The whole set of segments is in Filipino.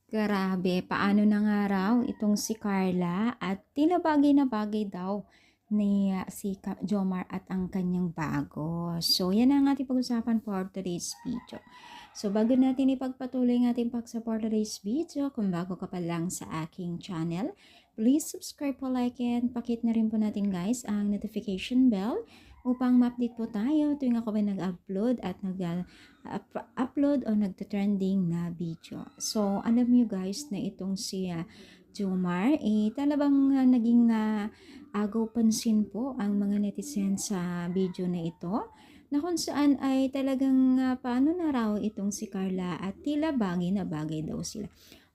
Grabe, paano na nga raw itong si Carla at tila bagay na bagay daw ni si Jomar at ang kanyang bago. So, yan ang ating pag-usapan for today's video. So, bago natin ipagpatuloy ang ating pag-support today's video, kung bago ka pa lang sa aking channel, please subscribe po, like, and pakit na rin po natin guys ang notification bell upang ma-update po tayo tuwing ako ba nag-upload at upload o nagta-trending na video. So, alam niyo guys na itong si Jomar, talagang naging agaw pansin po ang mga netizens sa video na ito na kung saan ay talagang paano na raw itong si Carla at tila bagay na bagay daw sila.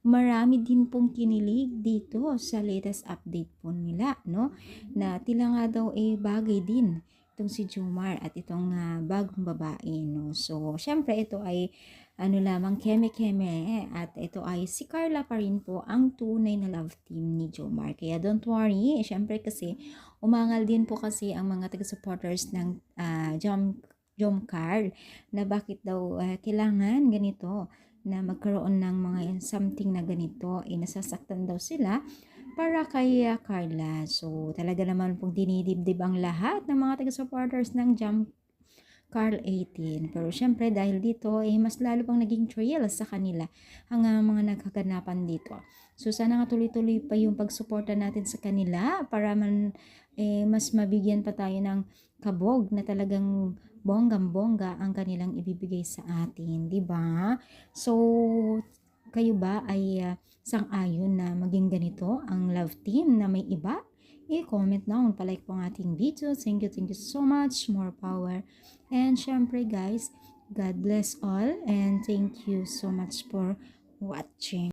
Marami din pong kinilig dito sa latest update po nila, no? Na tila nga daw bagay din itong si Jomar at itong bagong babae, no? So, syempre ito ay ano lamang keme-keme at ito ay si Carla pa rin po ang tunay na love team ni Jomar. Kaya don't worry, syempre kasi umangal din po kasi ang mga taga-supporters ng Jomcar na bakit daw kailangan ganito na magkaroon ng mga something na ganito, nasasaktan daw sila para kay Carla. So, talaga naman pong dinidibdib ang lahat ng mga taga-supporters ng Carl 18. Pero syempre dahil dito mas lalo pang naging thrill sa kanila ang mga nagkaganapan dito. So sana nga tuloy-tuloy pa yung pagsuporta natin sa kanila para mas mabigyan pa tayo ng kabog na talagang bonggang-bongga ang kanilang ibibigay sa atin, 'di ba? So kayo ba ay sang-ayon na maging ganito ang love team na may iba? I-comment down, palike po ang ating video. Thank you so much. More power. And syempre guys, God bless all and thank you so much for watching.